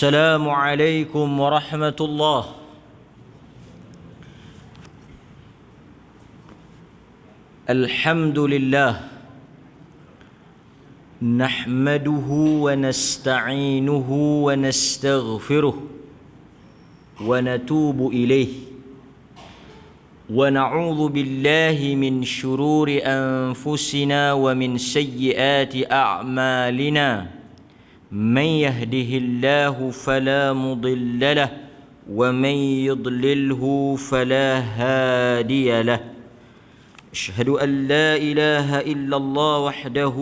السلام عليكم ورحمة الله. الحمد لله نحمده ونستعينه ونستغفره ونتوب إليه ونعوذ بالله من شرور أنفسنا ومن سيئات أعمالنا. من يهده الله فلا مضل له ومن يضلله فلا هادي له. أشهد أن لا إله إلا الله وحده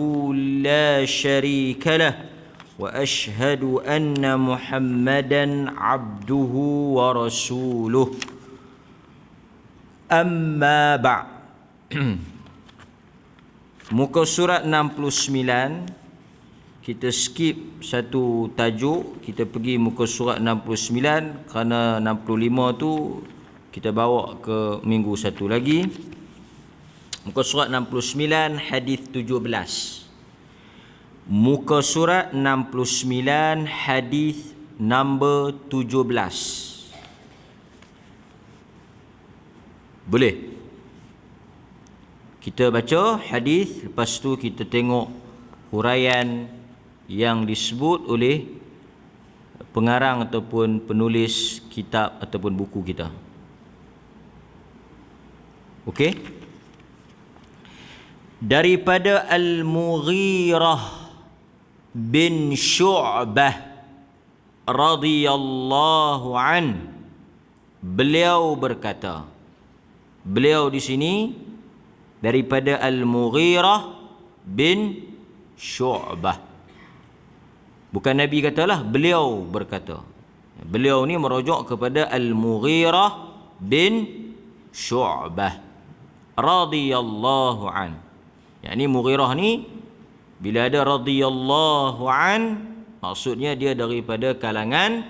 لا شريك له وأشهد أن محمدا عبده ورسوله. أما بعد. Muka surat 69. Kita skip satu tajuk, kita pergi muka surat 69 kerana 65 tu kita bawa ke minggu satu lagi. Muka surat 69 hadis 17. Muka surat 69 hadis nombor 17. Boleh? Kita baca hadis, lepas tu kita tengok huraian yang disebut oleh pengarang ataupun penulis kitab ataupun buku kita. Okey? Daripada Al-Mughirah bin Syu'bah radhiyallahu an, beliau berkata, beliau di sini daripada Al-Mughirah bin Syu'bah. Bukan Nabi katalah, beliau berkata. Beliau ni merujuk kepada Al-Mughirah bin Syu'bah radhiyallahu an. Yakni Mughirah ni bila ada radhiyallahu an, maksudnya dia daripada kalangan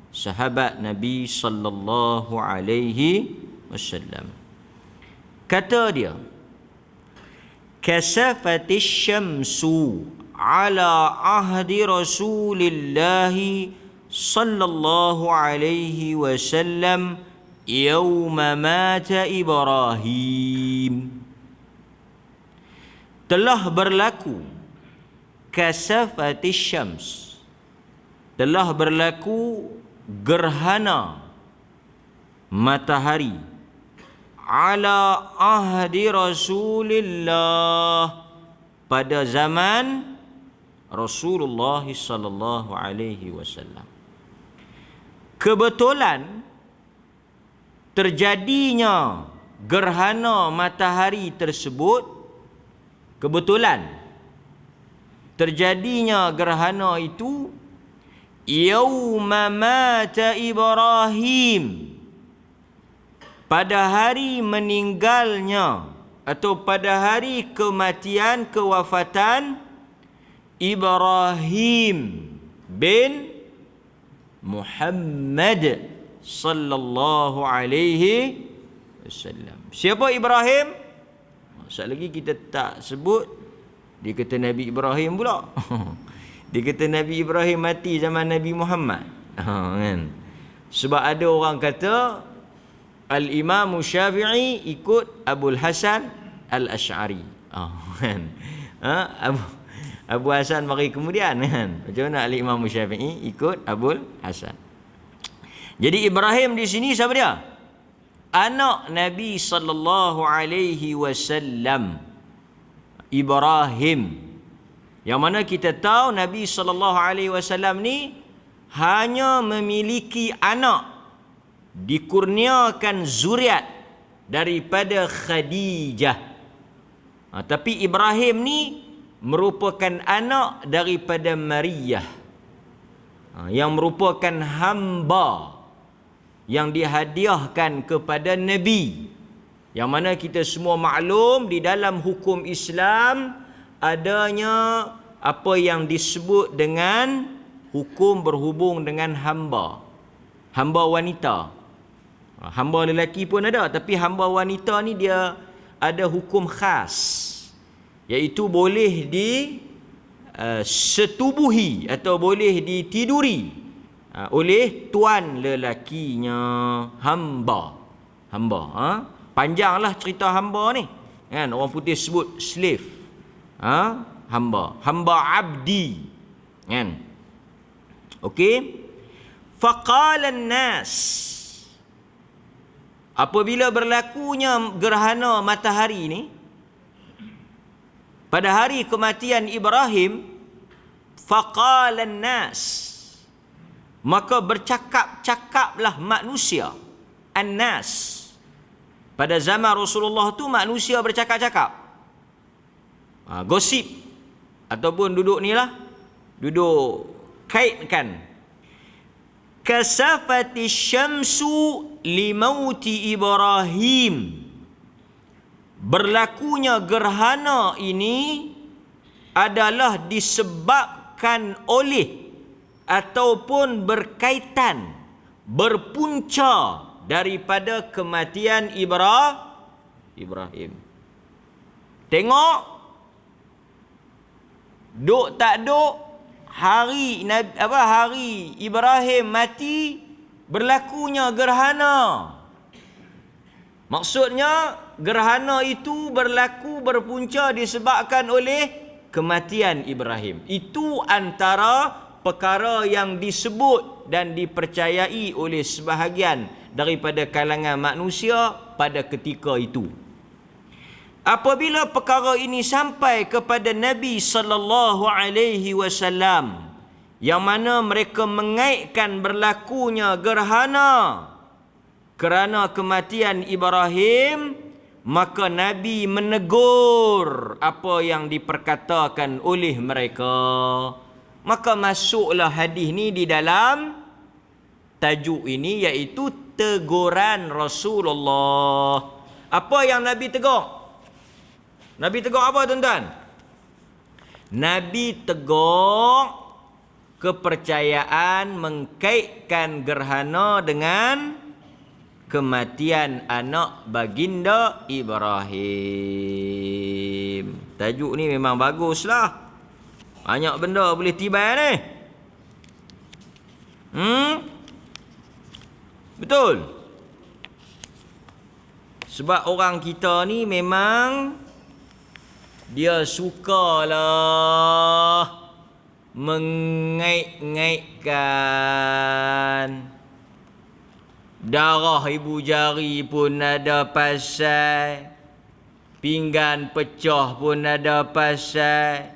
sahabat Nabi sallallahu alaihi wasallam. Kata dia, kasafatis syamsu ala ahdi Rasulillah sallallahu alaihi wasallam yawma mata Ibrahim. Telah berlaku kasafatis syams, telah berlaku gerhana matahari ala ahdi Rasulillah, pada zaman Rasulullah sallallahu alaihi wasallam. Kebetulan terjadinya gerhana matahari tersebut, kebetulan terjadinya gerhana itu yauma mata Ibrahim, pada hari meninggalnya atau pada hari kematian, kewafatan Ibrahim bin Muhammad sallallahu alaihi wasallam. Siapa Ibrahim? Sekali lagi kita tak sebut, dia kata Nabi Ibrahim pula. Dia kata Nabi Ibrahim mati zaman Nabi Muhammad. Kan? Sebab ada orang kata Al-Imam Syafi'i ikut Abul Hasan Al-Ash'ari. Kan? Abu Hasan mari kemudian, kan? Macam mana Al-Imam Syafi'i ikut Abul Hasan. Jadi Ibrahim di sini siapa dia? Anak Nabi sallallahu alaihi wasallam, Ibrahim. Yang mana kita tahu Nabi sallallahu alaihi wasallam ni hanya memiliki anak, dikurniakan zuriat daripada Khadijah. Tapi Ibrahim ni merupakan anak daripada Maryah, yang merupakan hamba yang dihadiahkan kepada Nabi. Yang mana kita semua maklum di dalam hukum Islam adanya apa yang disebut dengan hukum berhubung dengan hamba. Hamba wanita. Hamba lelaki pun ada, tapi hamba wanita ni dia ada hukum khas, iaitu boleh setubuhi atau boleh ditiduri oleh tuan lelakinya, hamba. Panjanglah cerita hamba ni. Kan orang putih sebut slave. Hamba abdi. Kan? Okey. Faqala an-nas, apabila berlakunya gerhana matahari ni pada hari kematian Ibrahim, faqala an-nas, maka bercakap-cakaplah manusia. An-nas, pada zaman Rasulullah tu manusia bercakap-cakap, gosip, ataupun duduk kaitkan. Kasafati syamsu limauti Ibrahim, berlakunya gerhana ini adalah disebabkan oleh ataupun berkaitan, berpunca daripada kematian Ibrahim. Tengok, duk tak duk, hari Ibrahim mati, berlakunya gerhana. Maksudnya gerhana itu berpunca disebabkan oleh kematian Ibrahim. Itu antara perkara yang disebut dan dipercayai oleh sebahagian daripada kalangan manusia pada ketika itu. Apabila perkara ini sampai kepada Nabi sallallahu alaihi wasallam, yang mana mereka mengaitkan berlakunya gerhana kerana kematian Ibrahim, maka Nabi menegur apa yang diperkatakan oleh mereka. Maka masuklah hadis ni di dalam tajuk ini, iaitu teguran Rasulullah. Apa yang Nabi tegur? Nabi tegur apa, tuan-tuan? Nabi tegur kepercayaan mengkaitkan gerhana dengan kematian anak baginda Ibrahim. Tajuk ni memang baguslah. Banyak benda boleh tibai ni. Betul. Sebab orang kita ni memang dia sukalah mengait-ngaitkan. Darah ibu jari pun ada pasal, pinggan pecah pun ada pasal,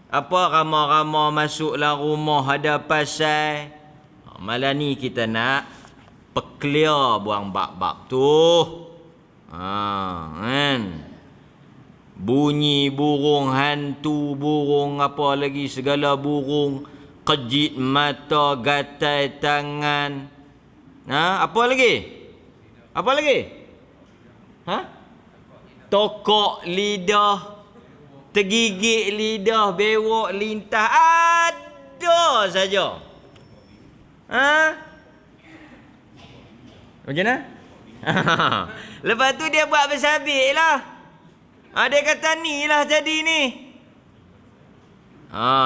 apa ramah-ramah masuklah rumah ada pasal. Malam ni kita nak clear buang bab-bab tu. Kan? Bunyi burung hantu, burung apa lagi, segala burung, kejit mata, gatai tangan. Apa lagi? Apa lagi? Tokok lidah, tergigit lidah, bewok lintah, ada saja. Macam mana? Lepas tu dia buat bersabit lah. Dia kata ni lah jadi ni.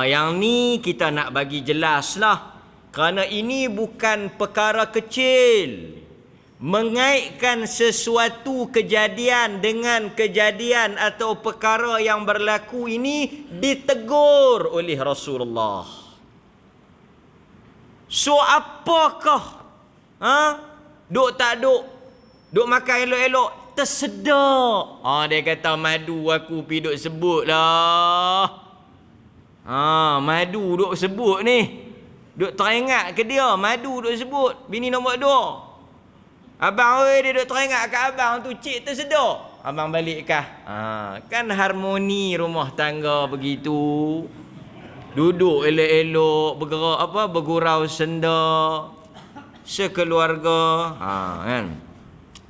Yang ni kita nak bagi jelas lah. Kerana ini bukan perkara kecil. Mengaitkan sesuatu kejadian dengan kejadian atau perkara yang berlaku ini ditegur oleh Rasulullah. So apakah? Duk tak duk? Duk makan elok-elok, tersedak. Dia kata madu aku pergi duk sebut lah. Madu duk sebut ni. Duk teringat ke dia, madu duk sebut. Bini nombor 2. Abang dia duk teringat kat abang tu, cik tersedak. Abang balik kah? Kan harmoni rumah tangga begitu. Duduk elok-elok, bergurau senda sekeluarga. Kan?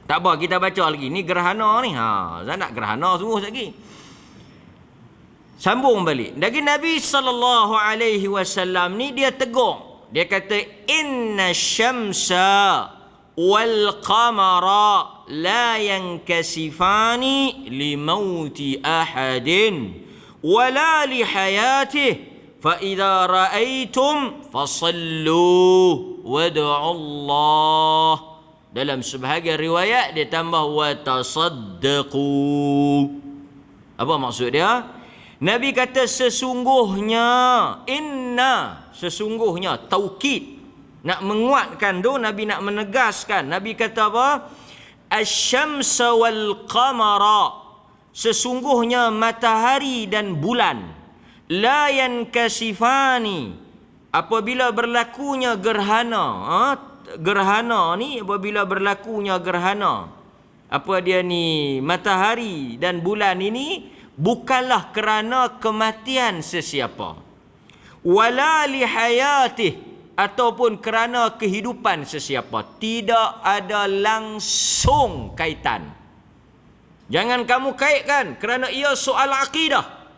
Tak apa, kita baca lagi. Ni gerhana ni. Saya nak gerhana sungguh lagi. Sambung balik. Lagi Nabi SAW ni dia tegur. Dia kata, inna syamsa wal qamara la yankasifani li mauti ahadin wala li hayatih fa idza ra'aitum fasallu wad'u Allah. Dalam sebahagian riwayat dia tambah wa tasaddaqu. Apa maksud dia? Nabi kata sesungguhnya, sesungguhnya taukid, nak menguatkan tu, Nabi nak menegaskan. Nabi kata apa? Asy-syamsa wal qamara, sesungguhnya matahari dan bulan, la yankasifani, apabila berlakunya gerhana. Gerhana ni apabila berlakunya gerhana, apa dia ni, matahari dan bulan ini, bukanlah kerana kematian sesiapa, wala lihayatih, ataupun kerana kehidupan sesiapa. Tidak ada langsung kaitan. Jangan kamu kaitkan, kerana ia soal akidah.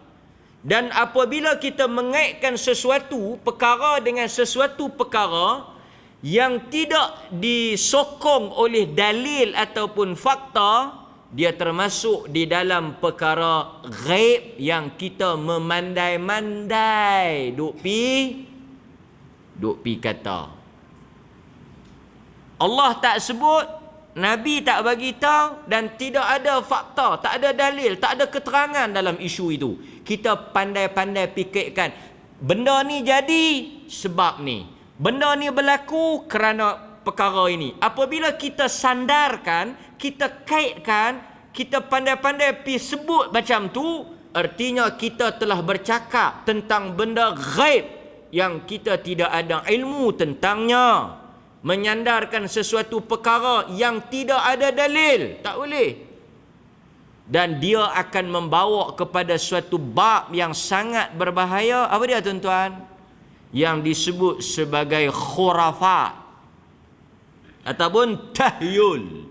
Dan apabila kita mengaitkan sesuatu perkara dengan sesuatu perkara yang tidak disokong oleh dalil ataupun fakta, dia termasuk di dalam perkara ghaib yang kita memandai-mandai duk pi kata. Allah tak sebut, Nabi tak bagi tahu, dan tidak ada fakta, tak ada dalil, tak ada keterangan dalam isu itu. Kita pandai-pandai fikirkan, benda ni jadi sebab ni, benda ni berlaku kerana perkara ini. Apabila kita sandarkan, kita kaitkan, kita pandai-pandai pi sebut macam tu, artinya kita telah bercakap tentang benda ghaib yang kita tidak ada ilmu tentangnya. Menyandarkan sesuatu perkara yang tidak ada dalil, tak boleh. Dan dia akan membawa kepada suatu bab yang sangat berbahaya. Apa dia tuan-tuan? Yang disebut sebagai khurafat ataupun tahyul.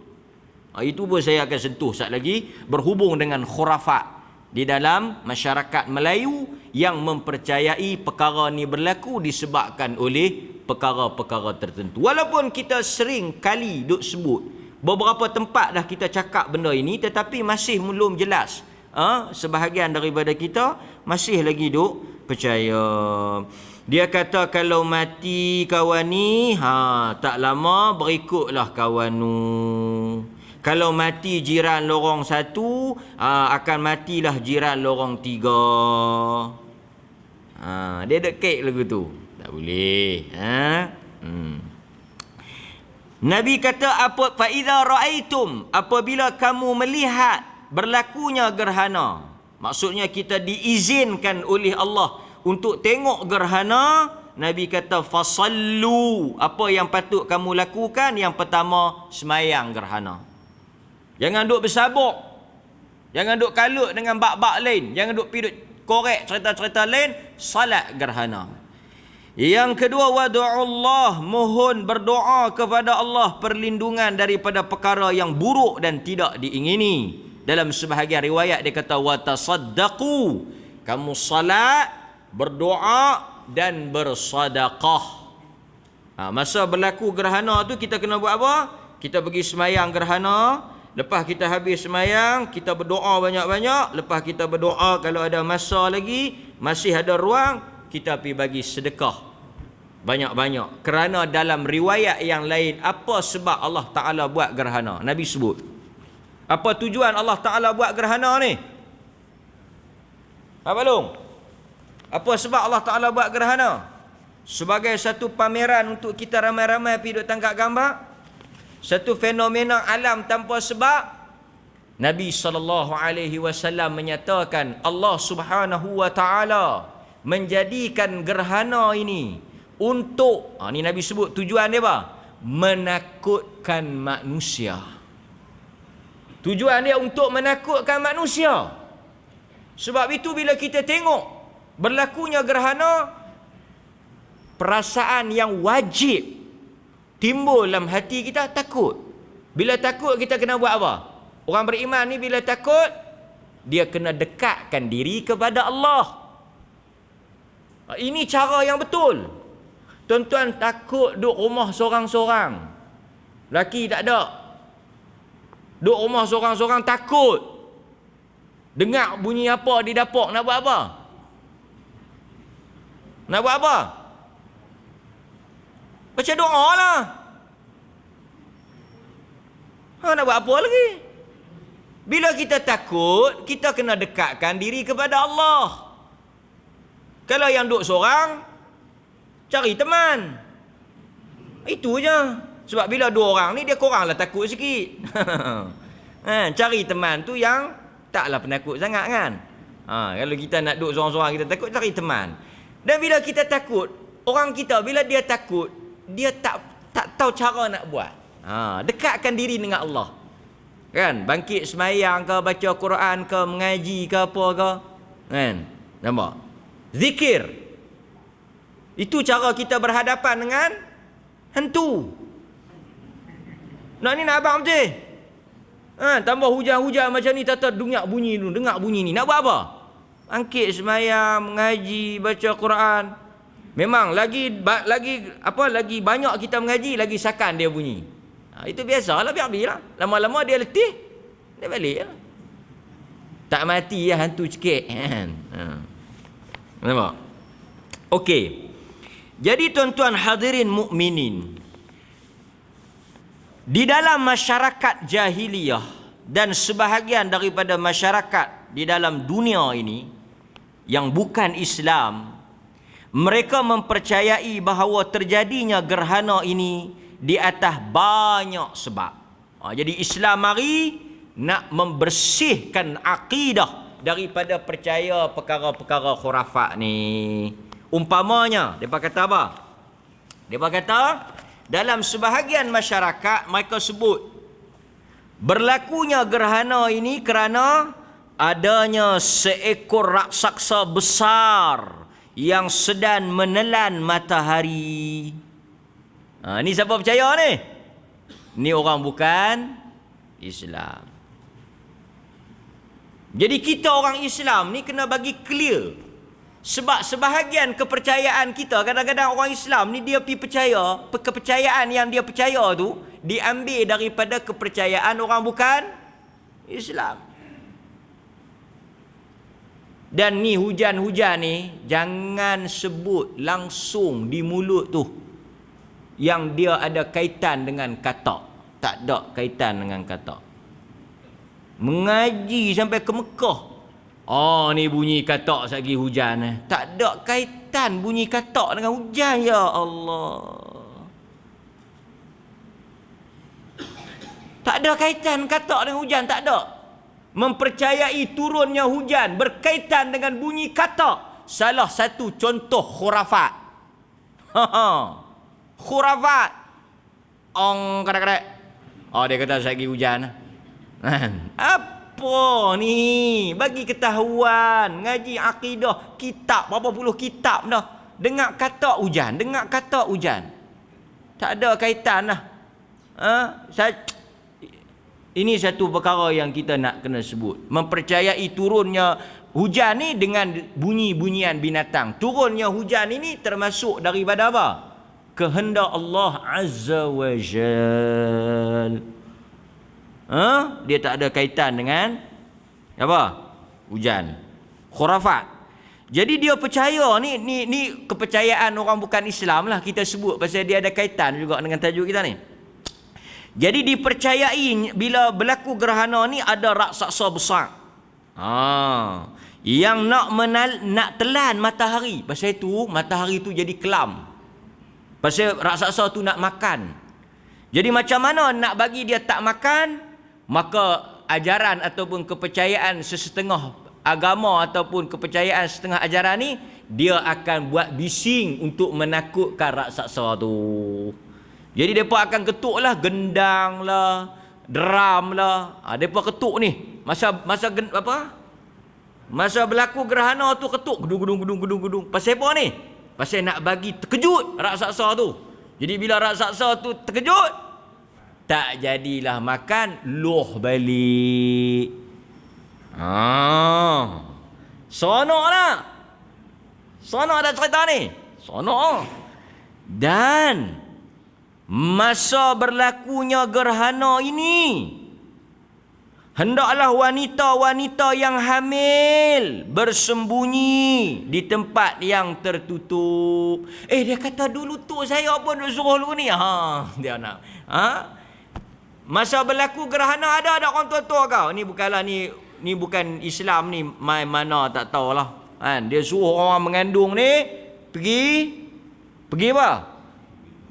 Itu pun saya akan sentuh sekejap lagi, berhubung dengan khurafat di dalam masyarakat Melayu yang mempercayai perkara ni berlaku disebabkan oleh perkara-perkara tertentu. Walaupun kita sering kali duk sebut, beberapa tempat dah kita cakap benda ini, tetapi masih belum jelas. Sebahagian daripada kita masih lagi duk percaya. Dia kata kalau mati kawan ni, tak lama berikutlah kawan nu. Kalau mati jiran lorong satu, akan matilah jiran lorong tiga. Dia dekat lagu tu. Tak boleh. Nabi kata apa? Fa idza raaitum, apabila kamu melihat berlakunya gerhana. Maksudnya kita diizinkan oleh Allah untuk tengok gerhana. Nabi kata fasallu, apa yang patut kamu lakukan? Yang pertama, semayang gerhana. Jangan duk bersabuk, jangan duk kalut dengan bab-bab lain, jangan duk pergi korek cerita-cerita lain. Salat gerhana. Yang kedua, wad'ullah, mohon berdoa kepada Allah perlindungan daripada perkara yang buruk dan tidak diingini. Dalam sebahagian riwayat dia kata wa tasaddaqu, kamu salat, berdoa dan bersedekah. Masa berlaku gerhana tu kita kena buat apa? Kita pergi semayang gerhana. Lepas kita habis semayang, kita berdoa banyak-banyak. Lepas kita berdoa, kalau ada masa lagi, masih ada ruang, kita pergi bagi sedekah banyak-banyak. Kerana dalam riwayat yang lain, apa sebab Allah Ta'ala buat gerhana? Nabi sebut. Apa tujuan Allah Ta'ala buat gerhana ni? Apa long? Apa sebab Allah Ta'ala buat gerhana? Sebagai satu pameran untuk kita ramai-ramai pergi duk tangkap gambar. Satu fenomena alam tanpa sebab. Nabi SAW menyatakan Allah Subhanahu wa Ta'ala menjadikan gerhana ini untuk, ni Nabi sebut tujuan dia apa? Menakutkan manusia. Tujuan dia untuk menakutkan manusia. Sebab itu bila kita tengok berlakunya gerhana, perasaan yang wajib timbul dalam hati kita, takut. Bila takut, kita kena buat apa? Orang beriman ni bila takut, dia kena dekatkan diri kepada Allah. Ini cara yang betul. Tuan-tuan takut duduk rumah sorang-sorang, laki tak ada, duduk rumah sorang-sorang takut, dengar bunyi apa di dapur, nak buat apa? Nak buat apa? Baca doa lah. Nak buat apa lagi? Bila kita takut, kita kena dekatkan diri kepada Allah. Kalau yang duduk seorang, cari teman. Itu je. Sebab bila dua orang ni, dia koranglah takut sikit. Cari teman tu yang taklah penakut sangat kan. Kalau kita nak duduk seorang-seorang, kita takut, cari teman. Dan bila kita takut, orang kita bila dia takut, dia tak tahu cara nak buat. Dekatkan diri dengan Allah. Kan? Bangkit semayang ke, baca Quran ke, mengaji ke apa ke. Kan? Nampak? Zikir. Itu cara kita berhadapan dengan hantu. Ni nak abang betul? Tambah hujan-hujan macam ni, tata dengar bunyi ni, dengar bunyi ni. Nak buat apa? Bangkit semayang, mengaji, baca Quran. Memang lagi banyak kita mengaji, lagi sakan dia bunyi. Itu biasalah, biar-biarlah. Lama-lama dia letih, dia balik lah. Tak mati ya hantu cekik. Nampak? Okey. Jadi tuan-tuan hadirin mukminin, di dalam masyarakat jahiliyah dan sebahagian daripada masyarakat di dalam dunia ini yang bukan Islam, mereka mempercayai bahawa terjadinya gerhana ini di atas banyak sebab. Jadi Islam mari nak membersihkan akidah daripada percaya perkara-perkara khurafat ni. Umpamanya, mereka kata apa? Mereka kata, dalam sebahagian masyarakat, mereka sebut berlakunya gerhana ini kerana adanya seekor raksasa besar yang sedang menelan matahari. Ni siapa percaya ni? Ni orang bukan Islam. Jadi kita orang Islam ni kena bagi clear. Sebab sebahagian kepercayaan kita, kadang-kadang orang Islam ni dia pergi percaya, kepercayaan yang dia percaya tu diambil daripada kepercayaan orang bukan Islam. Dan ni hujan-hujan ni jangan sebut langsung di mulut tu yang dia ada kaitan dengan katak. Tak ada kaitan dengan katak. Mengaji sampai ke Mekah, ni bunyi katak lagi hujan. Tak ada kaitan bunyi katak dengan hujan. Ya Allah, tak ada kaitan katak dengan hujan. Tak ada. Mempercayai turunnya hujan berkaitan dengan bunyi katak, salah satu contoh khurafat. Khurafat. Kadang-kadang dia kata lagi hujan. Apa ni? Bagi ketahuan, ngaji akidah, kitab berapa puluh kitab dah. Dengar kata hujan, dengar kata hujan. Tak ada kaitan lah. Ini satu perkara yang kita nak kena sebut. Mempercayai turunnya hujan ni dengan bunyi-bunyian binatang. Turunnya hujan ini termasuk daripada apa? Kehendak Allah Azza wa Jal. Dia tak ada kaitan dengan apa? Hujan. Khurafat. Jadi dia percaya ni kepercayaan orang bukan Islam lah kita sebut, pasal dia ada kaitan juga dengan tajuk kita ni. Jadi dipercayai bila berlaku gerhana ni ada raksasa besar. Yang nak telan matahari. Pasal itu matahari tu jadi kelam. Pasal raksasa tu nak makan. Jadi macam mana nak bagi dia tak makan? Maka ajaran ataupun kepercayaan sesetengah agama ataupun kepercayaan setengah ajaran ni, dia akan buat bising untuk menakutkan raksasa tu. Jadi mereka akan ketuk lah, gendang lah, drum lah. Mereka ketuk ni. Masa berlaku gerhana tu ketuk. Gedung. Pasal apa ni? Pasal nak bagi terkejut raksasa tu. Jadi bila raksasa tu terkejut, tak jadilah makan, loh balik. Sonok lah. Sonok ada cerita ni. Sonok. Dan masa berlakunya gerhana ini, Hendaklah wanita-wanita yang hamil bersembunyi di tempat yang tertutup. Dia kata dulu tu saya pun suruh lu ni. Dia nak. Masa berlaku gerhana ada orang tua-tua kau. Ni bukanlah ni bukan Islam ni, mai mana tak tahulah. Dia suruh orang mengandung ni pergi apa?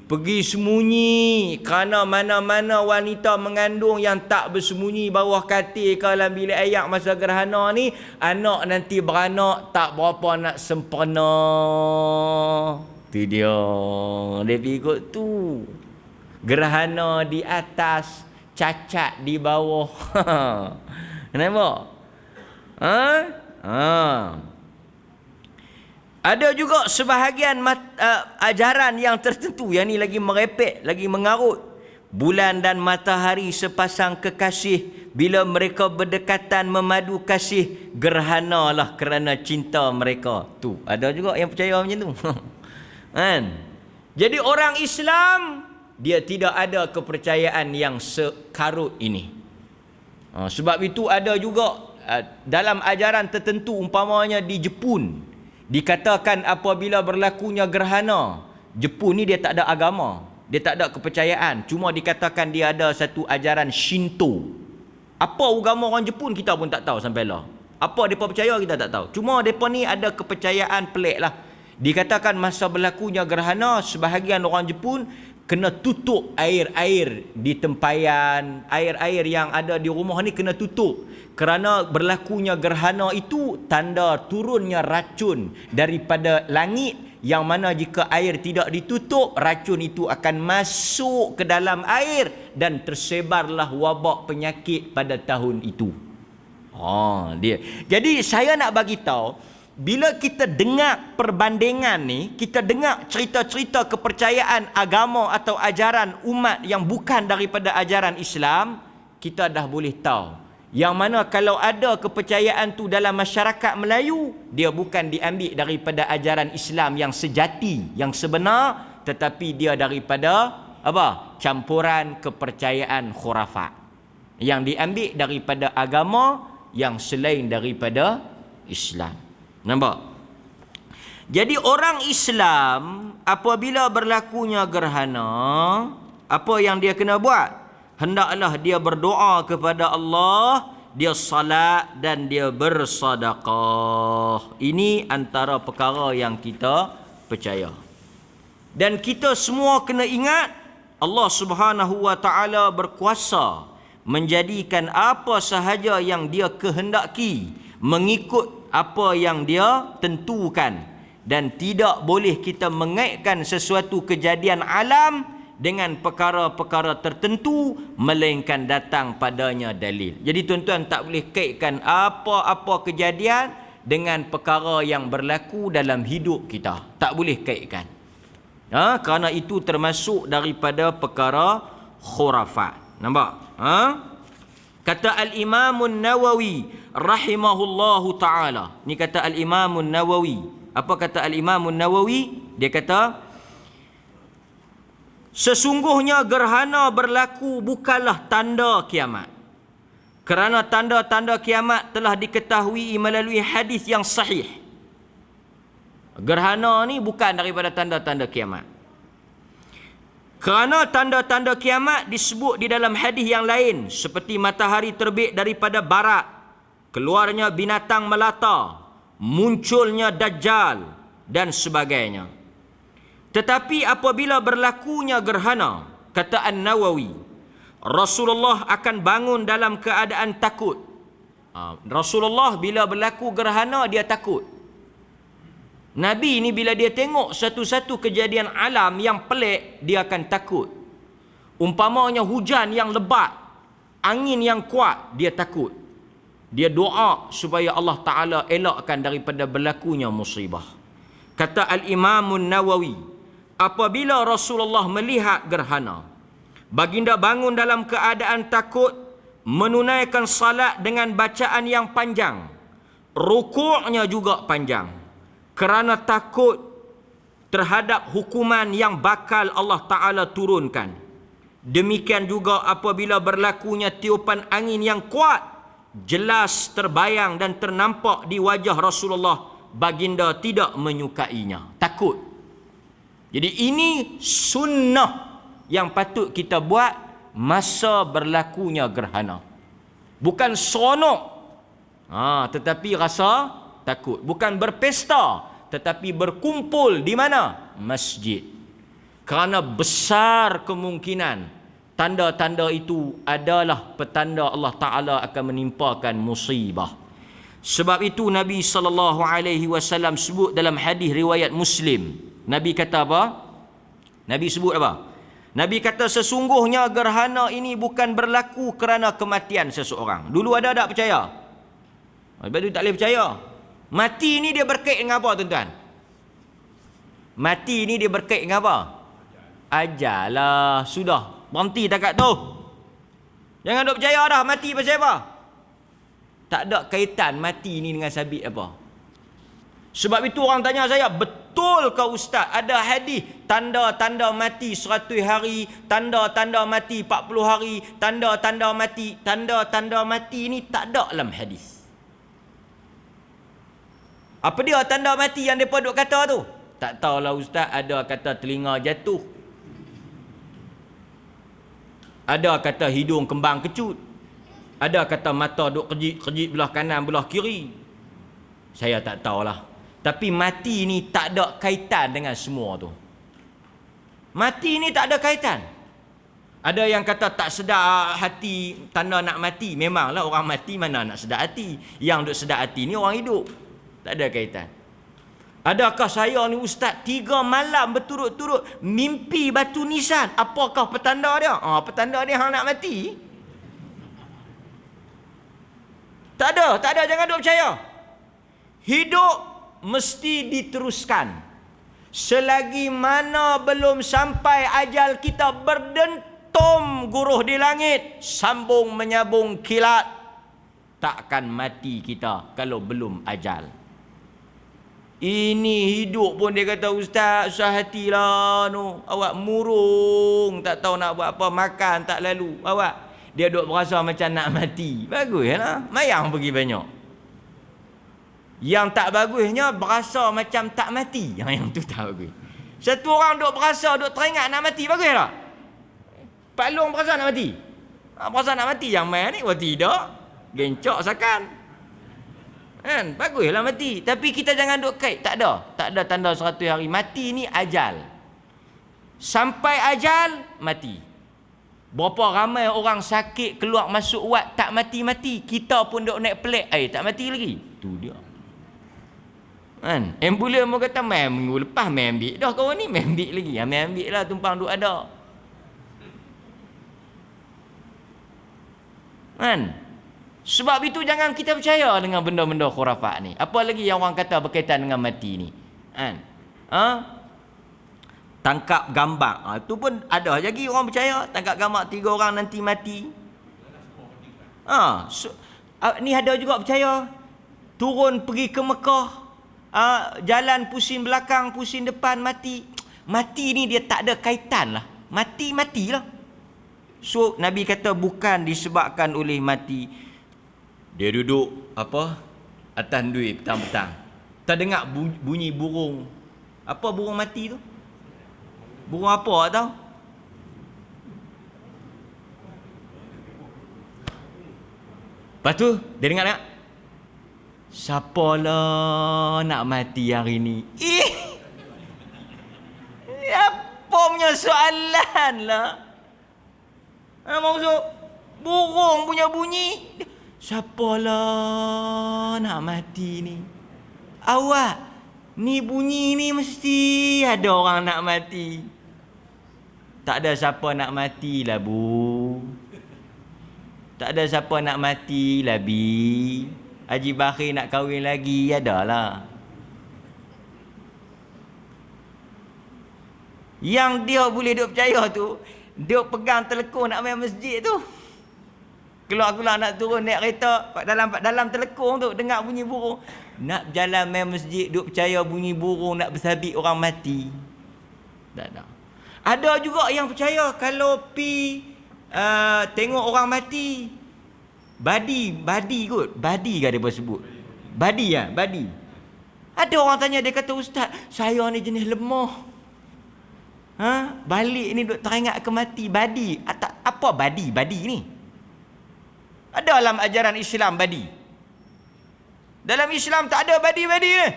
Pergi sembunyi, kerana mana-mana wanita mengandung yang tak bersembunyi bawah katil ke dalam bilik ayak masa gerhana ni, anak nanti beranak tak berapa nak sempurna. Tu dia. Dia ikut tu. Gerhana di atas, cacat di bawah. Kenapa? Ada juga sebahagian ajaran yang tertentu yang ni lagi merepek, lagi mengarut. Bulan dan matahari sepasang kekasih, bila mereka berdekatan memadu kasih, gerhana lah kerana cinta mereka. Tu ada juga yang percaya macam tu. Kan? Jadi orang Islam dia tidak ada kepercayaan yang sekarut ini. Sebab itu ada juga dalam ajaran tertentu, umpamanya di Jepun, dikatakan apabila berlakunya gerhana, Jepun ni dia tak ada agama, dia tak ada kepercayaan, cuma dikatakan dia ada satu ajaran Shinto. Apa agama orang Jepun kita pun tak tahu sampai lah. Apa mereka percaya kita tak tahu. Cuma mereka ni ada kepercayaan pelik lah. Dikatakan masa berlakunya gerhana, sebahagian orang Jepun kena tutup air-air di tempayan, air-air yang ada di rumah ni kena tutup. Kerana berlakunya gerhana itu tanda turunnya racun daripada langit, yang mana jika air tidak ditutup, racun itu akan masuk ke dalam air dan tersebarlah wabak penyakit pada tahun itu. Dia. Jadi saya nak bagi tahu, bila kita dengar perbandingan ni, kita dengar cerita-cerita kepercayaan agama atau ajaran umat yang bukan daripada ajaran Islam, kita dah boleh tahu yang mana kalau ada kepercayaan tu dalam masyarakat Melayu, dia bukan diambil daripada ajaran Islam yang sejati, yang sebenar, tetapi dia daripada apa? Campuran kepercayaan khurafat yang diambil daripada agama yang selain daripada Islam. Nampak? Jadi orang Islam apabila berlakunya gerhana, apa yang dia kena buat? Hendaklah dia berdoa kepada Allah, dia salat dan dia bersedekah. Ini antara perkara yang kita percaya. Dan kita semua kena ingat, Allah Subhanahu wa taala berkuasa menjadikan apa sahaja yang dia kehendaki, mengikut apa yang dia tentukan, dan tidak boleh kita mengaitkan sesuatu kejadian alam dengan perkara-perkara tertentu melainkan datang padanya dalil. Jadi tuan-tuan tak boleh kaitkan apa-apa kejadian dengan perkara yang berlaku dalam hidup kita. Tak boleh kaitkan. Kerana itu termasuk daripada perkara khurafat. Nampak? Kata Al-Imamun Nawawi rahimahullahu ta'ala. Ni kata Al-Imamun Nawawi. Apa kata Al-Imamun Nawawi? Dia kata, sesungguhnya gerhana berlaku bukanlah tanda kiamat. Kerana tanda-tanda kiamat telah diketahui melalui hadis yang sahih. Gerhana ni bukan daripada tanda-tanda kiamat. Kerana tanda-tanda kiamat disebut di dalam hadis yang lain, seperti matahari terbit daripada barat, keluarnya binatang melata, munculnya Dajjal dan sebagainya. Tetapi apabila berlakunya gerhana, kata An-Nawawi, Rasulullah akan bangun dalam keadaan takut. Rasulullah bila berlaku gerhana dia takut. Nabi ni bila dia tengok satu-satu kejadian alam yang pelik, dia akan takut. Umpamanya hujan yang lebat, angin yang kuat, dia takut. Dia doa supaya Allah Ta'ala elakkan daripada berlakunya musibah. Kata Al-Imamun Nawawi, apabila Rasulullah melihat gerhana, baginda bangun dalam keadaan takut, menunaikan salat dengan bacaan yang panjang, rukuknya juga panjang, kerana takut terhadap hukuman yang bakal Allah Ta'ala turunkan. Demikian juga apabila berlakunya tiupan angin yang kuat, jelas terbayang dan ternampak di wajah Rasulullah, baginda tidak menyukainya. Takut. Jadi ini sunnah yang patut kita buat masa berlakunya gerhana. Bukan seronok, tetapi rasa takut. Bukan berpesta, tetapi berkumpul di mana? Masjid. Kerana besar kemungkinan tanda-tanda itu adalah petanda Allah Ta'ala akan menimpakan musibah. Sebab itu Nabi SAW sebut dalam hadis riwayat Muslim. Nabi kata apa? Nabi sebut apa? Nabi kata sesungguhnya gerhana ini bukan berlaku kerana kematian seseorang. Dulu ada tak percaya? Lepas tu tak boleh percaya. Mati ni dia berkait dengan apa tuan-tuan? Mati ni dia berkait dengan apa? Ajal lah. Sudah. Berhenti takat tu. Jangan duk percaya dah mati pasal apa? Tak ada kaitan mati ni dengan sabit apa. Sebab itu orang tanya saya, betul ke Ustaz ada hadis tanda-tanda mati 100 hari, tanda-tanda mati 40 hari, tanda-tanda mati? Tanda-tanda mati ni tak ada dalam hadis. Apa dia tanda mati yang mereka duk kata tu? Tak tahulah Ustaz, ada kata telinga jatuh, ada kata hidung kembang kecut, ada kata mata duk kejit-kejit belah kanan belah kiri. Saya tak tahulah. Tapi mati ni tak ada kaitan dengan semua tu. Mati ni tak ada kaitan. Ada yang kata tak sedar hati tanda nak mati. Memanglah orang mati mana nak sedar hati. Yang duk sedar hati ni orang hidup. Tak ada kaitan. Adakah saya ni Ustaz 3 malam berturut-turut mimpi batu nisan? Apakah petanda dia? Petanda dia hang nak mati? Tak ada, jangan duk percaya. Hidup mesti diteruskan. Selagi mana belum sampai ajal kita berdentum guruh di langit, sambung menyambung kilat, takkan mati kita kalau belum ajal. Ini hidup pun dia kata Ustaz, susah hatilah no. Awak murung, tak tahu nak buat apa, makan tak lalu. Awak dia duk berasa macam nak mati. Baguslah, mayang pergi banyak. Yang tak bagusnya berasa macam tak mati. Yang tu tak bagus. Satu orang duk berasa, duk teringat nak mati, bagus tak? Pak Long berasa nak mati. Berasa nak mati yang main ni, tidak. Gencok sakan. Kan? Baguslah mati. Tapi kita jangan duk kait. Tak ada tanda 100 hari. Mati ni ajal. Sampai ajal, mati. Berapa ramai orang sakit keluar masuk wad tak mati-mati. Kita pun duk naik pelik, tak mati lagi. Tu dia. Kan? Ambulan mau kata main minggu lepas main ambil dah kawan ni, main ambil lagi. Main ambil lah, tumpang duk ada. Kan? Sebab itu jangan kita percaya dengan benda-benda khurafat ni. Apa lagi yang orang kata berkaitan dengan mati ni. Kan? Tangkap gambar. Itu pun ada lagi orang percaya. Tangkap gambar 3 orang nanti mati. Ni ada juga percaya. Turun pergi ke Mekah. Jalan pusing belakang, pusing depan, mati. Mati ni dia tak ada kaitan lah. Matilah. So Nabi kata bukan disebabkan oleh mati. Dia duduk atas duit petang-petang. Terdengar bunyi burung. Apa burung mati tu? Burung apa tak tahu? Lepas tu dia dengar tak? Siapalah nak mati hari ni? Apa punya soalan lah? Maksud burung punya bunyi. Siapalah nak mati ni? Awak ni bunyi ni mesti ada orang nak mati. Tak ada siapa nak mati lah bu. Tak ada siapa nak mati lah bi. Haji Bakhir nak kahwin lagi, adalah. Yang dia boleh duk percaya tu, dia pegang telekung nak main masjid tu. Keluar-keluar nak turun naik kereta, dalam telekung tu dengar bunyi burung. Nak berjalan main masjid, duk percaya bunyi burung nak bersabit orang mati. Tak ada. Ada juga yang percaya kalau tengok orang mati, Badi kot. Badi ke dia sebut? Badi ya, badi. Ada orang tanya, dia kata, "Ustaz, saya ni jenis lemah. Balik ni duk teringat ke mati." Badi. Apa badi? Badi ni? Ada dalam ajaran Islam badi? Dalam Islam tak ada badi-badi ni.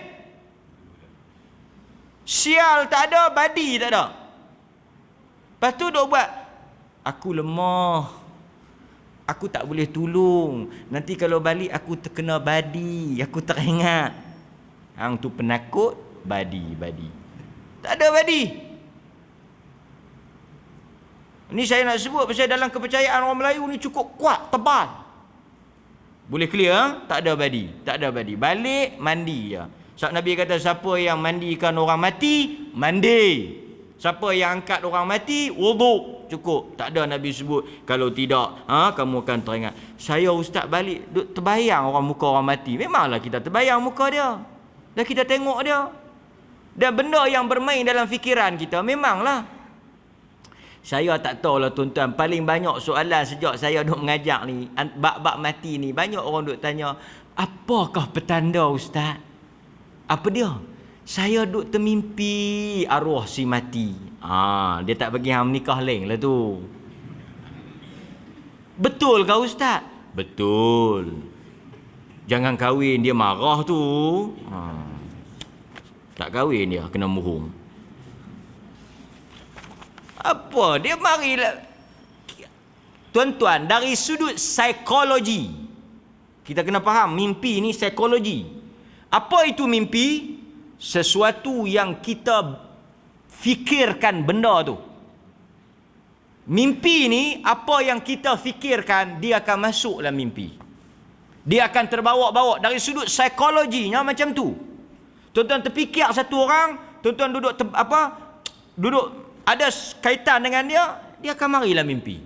Sial tak ada, badi tak ada. Lepas tu duk buat, aku lemah, aku tak boleh tolong, nanti kalau balik aku terkena badi, aku teringat. Hang tu penakut, badi. Tak ada badi. Ini saya nak sebut pasal dalam kepercayaan orang Melayu ni cukup kuat, tebal. Boleh clear? Tak ada badi. Balik, mandi je. Sebab Nabi kata, siapa yang mandikan orang mati, mandi. Siapa yang angkat orang mati, wuduk. Cukup. Tak ada Nabi sebut, kalau tidak, kamu akan teringat. Saya ustaz balik, duk terbayang muka orang mati. Memanglah kita terbayang muka dia. Dan kita tengok dia. Dan benda yang bermain dalam fikiran kita, memanglah. Saya tak tahulah tuan-tuan, paling banyak soalan sejak saya duk mengajar ni, bab-bab mati ni, banyak orang duk tanya, apakah petanda ustaz? Apa dia? Saya duk termimpi arwah si mati. Dia tak bagi hang menikah lain lah tu. Betul ke ustaz? Betul. Jangan kahwin, dia marah tu. Tak kahwin dia, kena muhung. Apa? Dia marilah. Tuan-tuan, dari sudut psikologi, kita kena faham, mimpi ni psikologi. Apa itu mimpi? Sesuatu yang kita fikirkan benda tu. Mimpi ni, apa yang kita fikirkan, dia akan masuk dalam mimpi. Dia akan terbawa-bawa. Dari sudut psikologinya macam tu. Tuan-tuan terfikir satu orang, tuan-tuan duduk ada kaitan dengan dia akan marilah mimpi.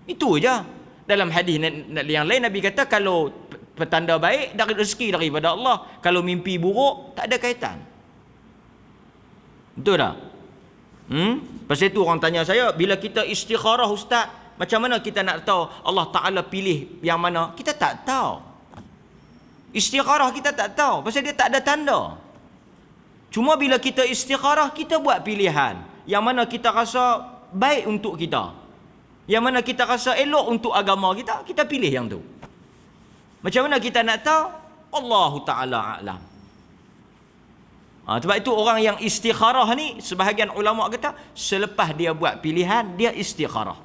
Itu aja. Dalam hadis yang lain Nabi kata, kalau petanda baik dari rezeki daripada Allah, kalau mimpi buruk tak ada kaitan. Betul tak? Pasal itu orang tanya saya, bila kita istikharah ustaz, macam mana kita nak tahu Allah Ta'ala pilih yang mana? Kita tak tahu. Istikharah kita tak tahu, pasal dia tak ada tanda. Cuma bila kita istikharah, kita buat pilihan yang mana kita rasa baik untuk kita, yang mana kita rasa elok untuk agama kita, kita pilih yang tu. Macam mana kita nak tahu? Allah Ta'ala a'lam. Sebab itu orang yang istikharah ni, sebahagian ulama kata, selepas dia buat pilihan, dia istikharah.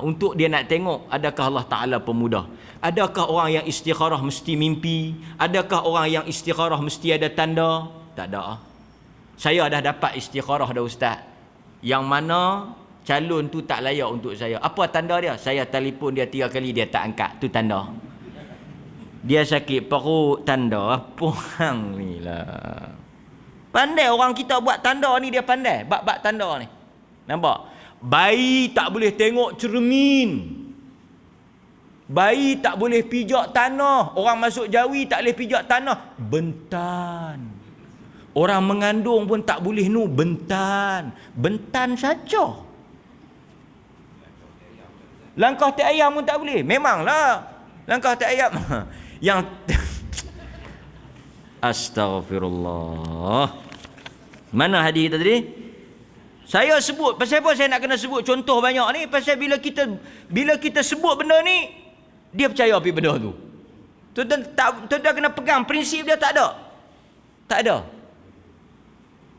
Untuk dia nak tengok, adakah Allah Ta'ala pemudah? Adakah orang yang istikharah mesti mimpi? Adakah orang yang istikharah mesti ada tanda? Tak ada. Saya dah dapat istikharah dah ustaz, yang mana calon tu tak layak untuk saya. Apa tanda dia? Saya telefon dia 3 kali, dia tak angkat. Tu tanda. Dia sakit perut, tanda. Apa hang ni lah. Pandai orang kita buat tanda ni, dia pandai. Bab-bab tanda ni. Nampak? Bayi tak boleh tengok cermin. Bayi tak boleh pijak tanah. Orang masuk jawi tak boleh pijak tanah. Bentan. Orang mengandung pun tak boleh bentan. Bentan saja. Langkah teh ayam pun tak boleh. Memanglah. Langkah teh ayam. Yang Astaghfirullah. Mana hadis tadi? Saya sebut, pasal apa saya nak kena sebut contoh banyak ni? Pasal bila kita sebut benda ni, dia percaya api benda tu. Tuan-tuan kena pegang prinsip dia, tak ada. Tak ada.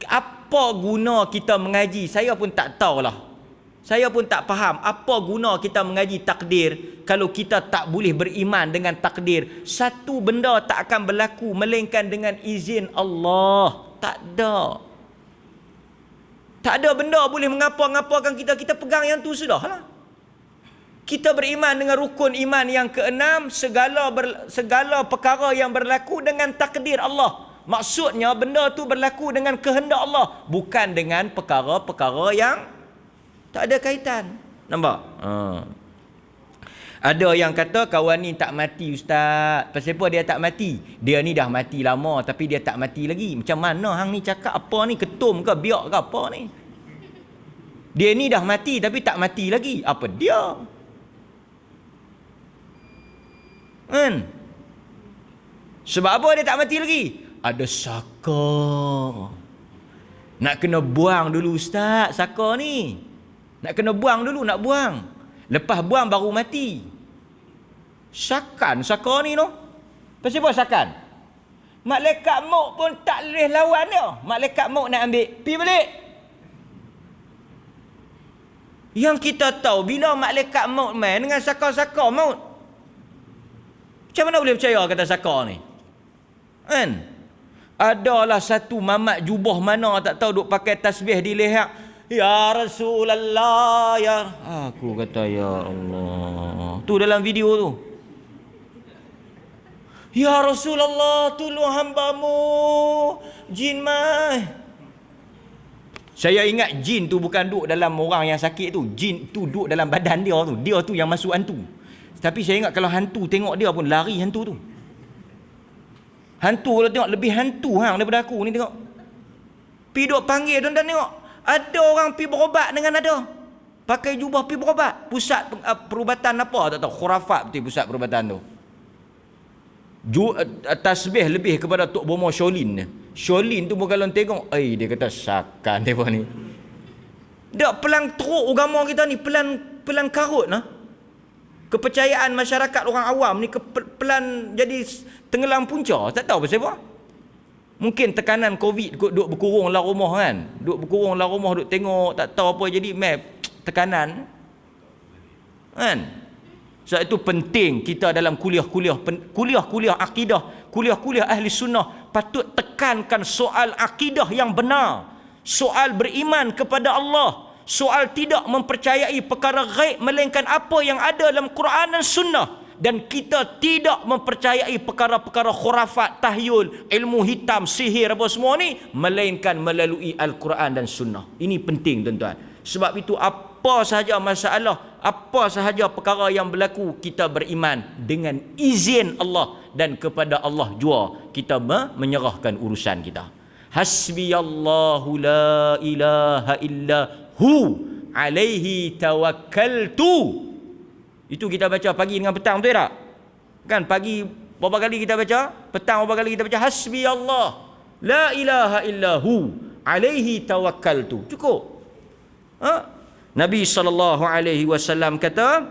Apa guna kita mengaji? Saya pun tak tahulah. Saya pun tak faham apa guna kita mengaji takdir kalau kita tak boleh beriman dengan takdir. Satu benda tak akan berlaku melainkan dengan izin Allah. Tak ada. Tak ada benda boleh mengapa-ngapakan kita. Kita pegang yang tu sudahlah. Kita beriman dengan rukun iman yang ke-6, segala perkara yang berlaku dengan takdir Allah. Maksudnya benda tu berlaku dengan kehendak Allah, bukan dengan perkara-perkara yang tak ada kaitan. Nampak? Ada yang kata kawan ni tak mati ustaz. Pasal apa dia tak mati? Dia ni dah mati lama tapi dia tak mati lagi. Macam mana hang ni cakap apa ni? Ketum ke biak ke apa ni? Dia ni dah mati tapi tak mati lagi. Apa dia? Kan? Sebab apa dia tak mati lagi? Ada saka. Nak kena buang dulu ustaz saka ni. Nak kena buang dulu, nak buang. Lepas buang baru mati. Sakan saka ni no. Pasal apa sakan? Malaikat maut pun tak boleh lawan dia. Malaikat maut nak ambil, pi balik. Yang kita tahu bila malaikat maut main dengan saka-saka maut. Macam mana boleh percaya kata saka ni? Kan? Adalah satu mamat jubah mana tak tahu duk pakai tasbih di leher. Ya Rasulullah ya. Aku kata ya Allah. Tu dalam video tu. Ya Rasulullah tolong hamba-Mu. Jin mai. Saya ingat jin tu bukan duduk dalam orang yang sakit tu. Jin tu duduk dalam badan dia tu. Dia tu yang masuk hantu. Tapi saya ingat kalau hantu tengok dia pun lari hantu tu. Hantu kalau tengok lebih hantu hang daripada aku ni tengok. Pi duk panggil tuan-tuan tengok. Ada orang pi berobat dengan ada. Pakai jubah pi berobat. Pusat perubatan apa tak tahu. Khurafat betul pusat perubatan tu. Tasbih lebih kepada Tok Bomo Sholin. Sholin tu kalau tengok, dia kata sakan dia ni. Dak pelang teruk agama kita ni, pelan karut nah. Kepercayaan masyarakat orang awam ni pelan jadi tenggelam punca. Tak tahu pasal apa. Mungkin tekanan Covid kot duk berkurung dalam rumah kan. Duk berkurung dalam rumah duk tengok tak tahu apa jadi map tekanan. Kan? Sebab itu penting kita dalam kuliah-kuliah akidah, kuliah-kuliah ahli sunnah patut tekankan soal akidah yang benar, soal beriman kepada Allah, soal tidak mempercayai perkara ghaib melainkan apa yang ada dalam Quran dan sunnah, dan kita tidak mempercayai perkara-perkara khurafat, tahyul, ilmu hitam, sihir apa semua ni melainkan melalui Al-Quran dan sunnah. Ini penting tuan-tuan. Sebab itu apa sahaja masalah, apa sahaja perkara yang berlaku, kita beriman dengan izin Allah dan kepada Allah jua kita menyerahkan urusan kita. Hasbiyallahu la ilaha illa hu alaihi tawakkaltu. Itu kita baca pagi dengan petang, betul tak? Kan pagi berapa kali kita baca, petang berapa kali kita baca hasbiyallah la ilaha illa hu alaihi tawakkaltu. Cukup. Nabi SAW kata,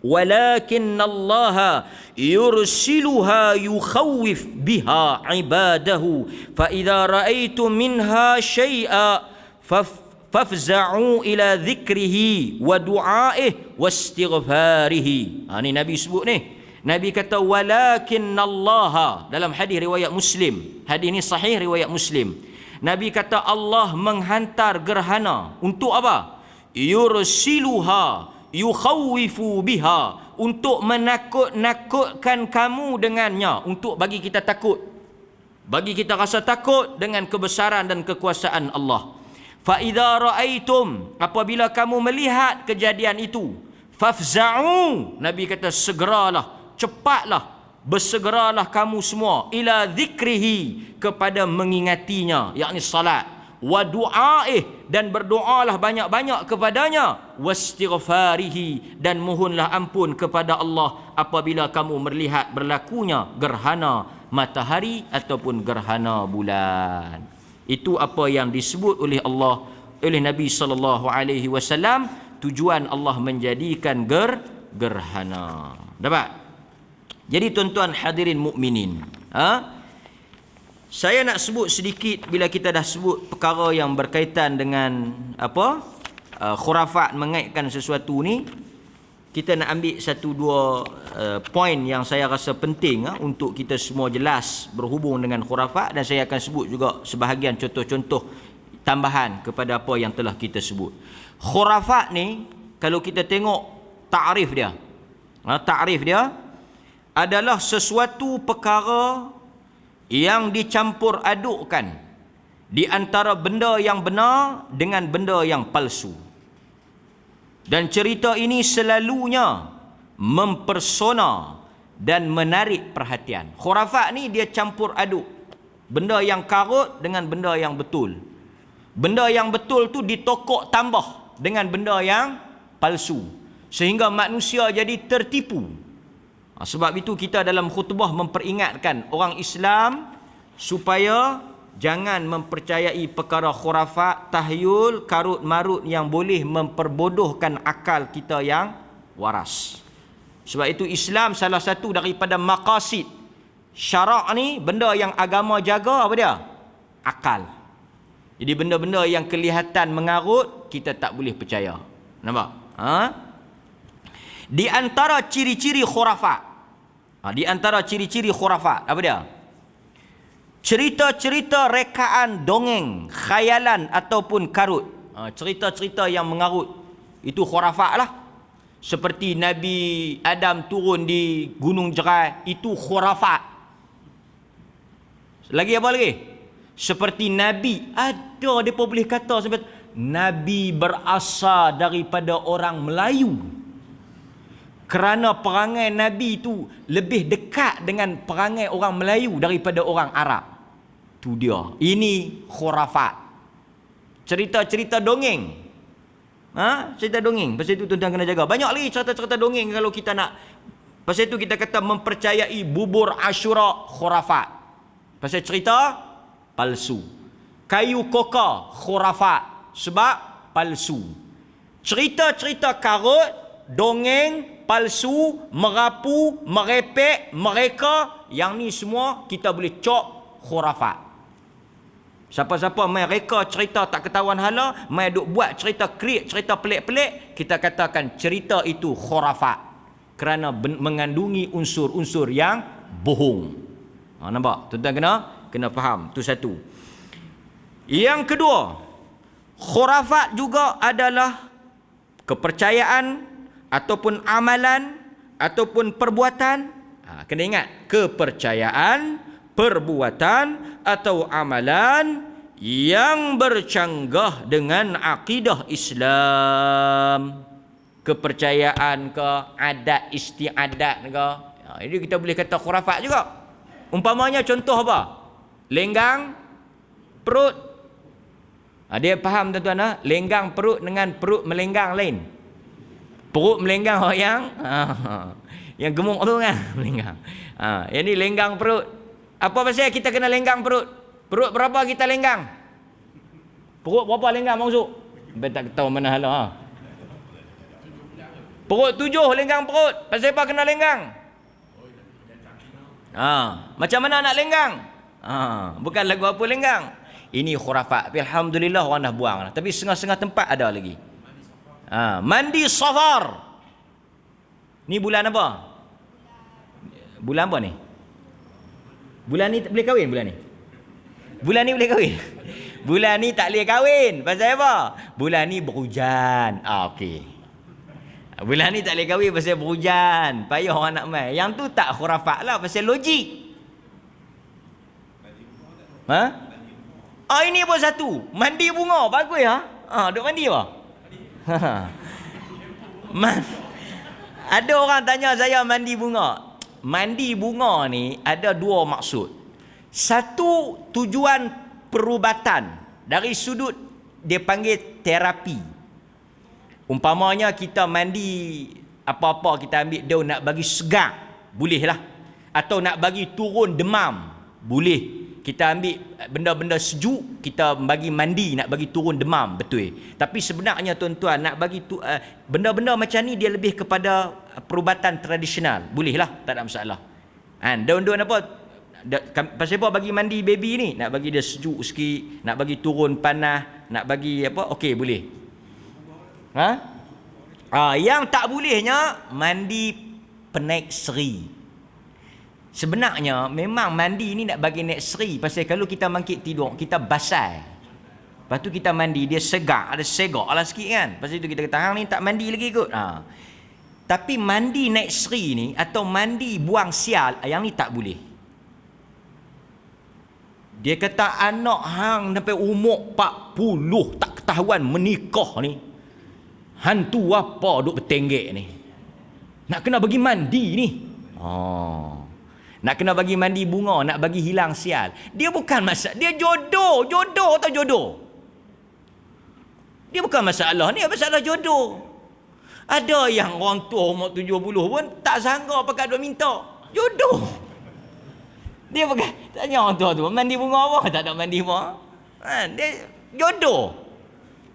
walakin Allah yursiluha yukhawif biha ibadahu fa idza ra'aitum minha syai'a fafza'u ila dhikrihi wa du'aih wa istighfarihi. Ni Nabi sebut ni. Nabi kata walakin Allah, dalam hadis riwayat Muslim. Hadis ni sahih riwayat Muslim. Nabi kata Allah menghantar gerhana untuk apa? Yursiluha yukhawwifu biha, untuk menakut-nakutkan kamu dengannya, untuk bagi kita takut, bagi kita rasa takut dengan kebesaran dan kekuasaan Allah. Fa idza raaitum, apabila kamu melihat kejadian itu, fafza'u, Nabi kata segeralah, cepatlah, bersegeralah kamu semua ila zikrihi, kepada mengingatinya, yakni salat, wa du'aih, dan berdoalah banyak-banyak kepadanya, wastighfarihi, dan mohonlah ampun kepada Allah apabila kamu melihat berlakunya gerhana matahari ataupun gerhana bulan. Itu apa yang disebut oleh Allah, oleh Nabi SAW, tujuan Allah menjadikan gerhana. Dapat? Jadi tuan-tuan hadirin mukminin, saya nak sebut sedikit bila kita dah sebut perkara yang berkaitan dengan apa? Khurafat, mengaitkan sesuatu ni, kita nak ambil satu dua poin yang saya rasa penting untuk kita semua jelas berhubung dengan khurafat, dan saya akan sebut juga sebahagian contoh-contoh tambahan kepada apa yang telah kita sebut. Khurafat ni kalau kita tengok takrif dia, adalah sesuatu perkara yang dicampur adukkan di antara benda yang benar dengan benda yang palsu. Dan cerita ini selalunya mempersona dan menarik perhatian. Khurafat ni dia campur aduk benda yang karut dengan benda yang betul. Benda yang betul tu ditokok tambah dengan benda yang palsu, sehingga manusia jadi tertipu. Sebab itu kita dalam khutbah memperingatkan orang Islam supaya jangan mempercayai perkara khurafat, tahyul, karut marut yang boleh memperbodohkan akal kita yang waras. Sebab itu Islam salah satu daripada maqasid syarak ni, benda yang agama jaga apa dia? Akal. Jadi benda-benda yang kelihatan mengarut, kita tak boleh percaya. Nampak? Di antara ciri-ciri khurafat. Di antara ciri-ciri khurafat, apa dia? Cerita-cerita rekaan dongeng, khayalan ataupun karut. Cerita-cerita yang mengarut. Itu khurafat lah. Seperti Nabi Adam turun di Gunung Jerai, itu khurafat. Lagi apa lagi? Seperti Nabi, ada mereka boleh kata sampai Nabi berasal daripada orang Melayu. Kerana perangai Nabi itu lebih dekat dengan perangai orang Melayu daripada orang Arab. Tu dia. Ini khurafat. Cerita-cerita dongeng. Cerita dongeng. Pasal itu tuan-tuan kena jaga. Banyak lagi cerita-cerita dongeng kalau kita nak. Pasal itu kita kata mempercayai bubur Asyura khurafat. Pasal cerita palsu. Kayu koka khurafat. Sebab palsu. Cerita-cerita karut, dongeng, palsu, merapu, merepek, mereka, yang ni semua kita boleh cop khurafat. Siapa-siapa mai reka cerita tak ketahuan hala, mai duk buat cerita create, cerita pelik-pelik, kita katakan cerita itu khurafat. Kerana mengandungi unsur-unsur yang bohong. Nampak? Tuan-tuan kena faham. Tu satu. Yang kedua, khurafat juga adalah kepercayaan ataupun amalan ataupun perbuatan. Kena ingat, kepercayaan, perbuatan atau amalan yang bercanggah dengan akidah Islam. Kepercayaan ke, adat istiadat ke, ini kita boleh kata khurafat juga. Umpamanya contoh apa? Lenggang perut. Dia faham tuan-tuan, lenggang perut dengan perut melenggang lain. Perut melenggang yang gemuk tu kan melenggang. Yang ni lenggang perut. Apa pasal kita kena lenggang perut? Perut berapa kita lenggang? Perut berapa lenggang maksud? Sampai tak tahu mana hala. Perut 7 lenggang perut. Pasal apa kena lenggang? Macam mana nak lenggang? Bukan lagu apa lenggang. Ini khurafat. Alhamdulillah orang dah buang lah. Tapi setengah-setengah tempat ada lagi. Mandi Safar. Ni bulan apa? Bulan apa ni? Bulan ni tak boleh kahwin bulan ni? Bulan ni boleh kahwin? Bulan ni tak boleh kahwin. Pasal apa? Bulan ni berhujan. Okey. Bulan ni tak boleh kahwin pasal berhujan. Payah orang nak mai. Yang tu tak khurafat lah, pasal logik. Ini pun satu. Mandi bunga. Bagus ya? Duk mandi apa? Ada orang tanya saya mandi bunga. Mandi bunga ni ada dua maksud. Satu, tujuan perubatan. Dari sudut dia panggil terapi. Umpamanya kita mandi apa-apa, kita ambil daun nak bagi segar, boleh lah. Atau nak bagi turun demam, boleh. Kita ambil benda-benda sejuk, kita bagi mandi, nak bagi turun demam, betul. Tapi sebenarnya tuan-tuan, nak bagi benda-benda macam ni dia lebih kepada perubatan tradisional. Boleh lah, tak ada masalah. Daun-daun apa, pasal apa bagi mandi baby ni? Nak bagi dia sejuk sikit, nak bagi turun panas, nak bagi apa, okey boleh. Yang tak bolehnya mandi penaik seri. Sebenarnya memang mandi ni nak bagi naik seri. Pasal kalau kita bangkit tidur, kita basah. Lepas tu kita mandi, dia segar, ada segak lah sikit kan. Pasal tu kita kata hang ni tak mandi lagi kot. Tapi mandi naik seri ni atau mandi buang sial, yang ni tak boleh. Dia kata anak hang sampai umur 40 tak ketahuan menikah ni, hantu apa duk bertenggek ni, nak kena bagi mandi ni. Nak kena bagi mandi bunga, nak bagi hilang sial. Dia bukan masalah, dia jodoh atau jodoh. Dia bukan masalah ni, masalah jodoh. Ada yang orang tua umur 70 pun tak sangka pakai duk minta jodoh. Dia pakai tanya orang tua tu, mandi bunga apa? Tak ada mandi bunga. Kan? Dia jodoh.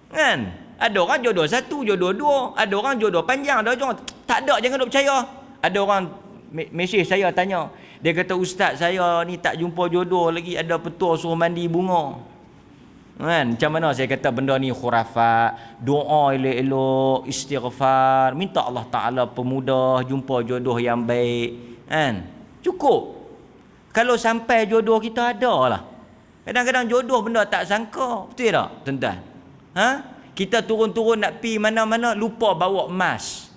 Kan? Ada orang jodoh satu, jodoh dua. Ada orang jodoh panjang. Ada orang tak ada, jangan duk percaya. Ada orang mesej saya tanya. Dia kata, ustaz saya ni tak jumpa jodoh lagi. Ada petua suruh mandi bunga. Kan? Macam mana saya kata benda ni khurafat. Doa elok-elok, istighfar. Minta Allah Ta'ala pemudah, jumpa jodoh yang baik. Kan? Cukup. Kalau sampai jodoh kita ada lah. Kadang-kadang jodoh benda tak sangka. Betul tak tuan-tuan? Ha? Kita turun-turun nak pi mana-mana lupa bawa emas.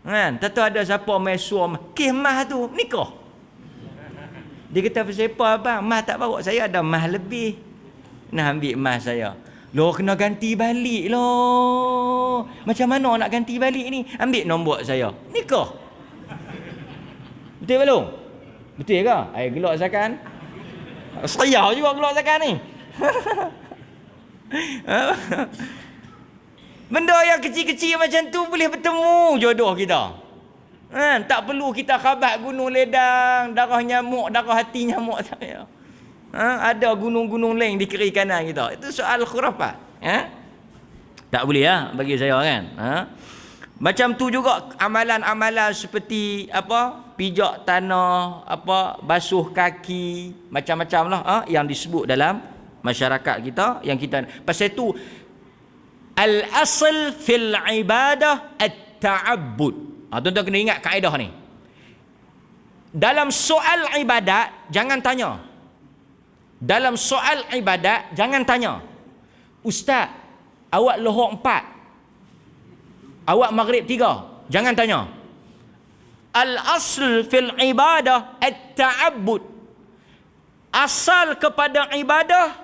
Kan? Tentu ada siapa mai suam, "Kih emas tu nikah." Dia kata, "Siapa abang? Emas tak bawa, saya ada emas lebih. Nak ambil emas saya." Loh, kena ganti balik loh. Macam mana nak ganti balik ni? Ambil nombor saya. Nikah. Betul belum? Betul ke? Gelak zakan. Saya juga gelak zakan ni. Benda yang kecil-kecil macam tu boleh bertemu jodoh kita. Tak perlu kita khabat gunung ledang, darah nyamuk, darah hati nyamuk saya. Ada gunung-gunung lain di kiri kanan kita. Itu soal khurafat. Tak boleh bagi saya kan. Macam tu juga amalan-amalan seperti pijak tanah, basuh kaki, macam-macam lah yang disebut dalam masyarakat kita yang kita pasal tu al-asl fil ibadah at-ta'abbud. Tuan-tuan kena ingat kaedah ni. Dalam soal ibadat jangan tanya. Dalam soal ibadat jangan tanya, "Ustaz, awak lohor 4, awak maghrib 3." Jangan tanya. Al-asl fil ibadah at-ta'abbud. Asal kepada ibadah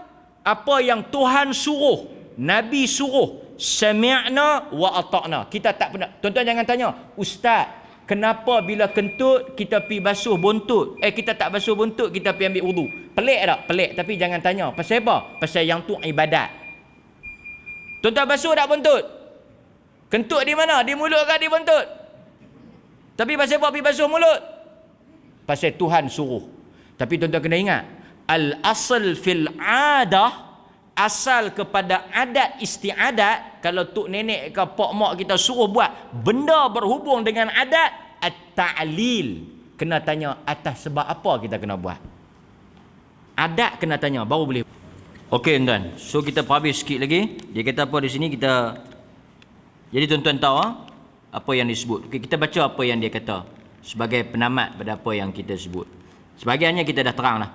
apa yang Tuhan suruh, Nabi suruh, sami'na wa ata'na. Kita tak pernah. Tuan-tuan jangan tanya, "Ustaz, kenapa bila kentut kita pi basuh buntut? Kita tak basuh buntut, kita pi ambil wudu." Pelik tak? Pelik. Tapi jangan tanya. Pasal apa? Pasal yang tu ibadat. Tuan-tuan basuh tak buntut? Kentut di mana? Di mulut ke di buntut? Tapi pasal apa pi basuh mulut? Pasal Tuhan suruh. Tapi tuan-tuan kena ingat, al-asl fil adah, asal kepada adat istiadat. Kalau tok nenek ke pak mak kita suruh buat benda berhubung dengan adat, at-ta'lil. Kena tanya atas sebab apa kita kena buat. Adat kena tanya baru boleh. Okey tuan-tuan. So kita habis sikit lagi. Dia kata apa di sini kita. Jadi tuan-tuan tahu apa yang disebut. Okey, kita baca apa yang dia kata sebagai penamat pada apa yang kita sebut. Sebahagiannya kita dah terang lah.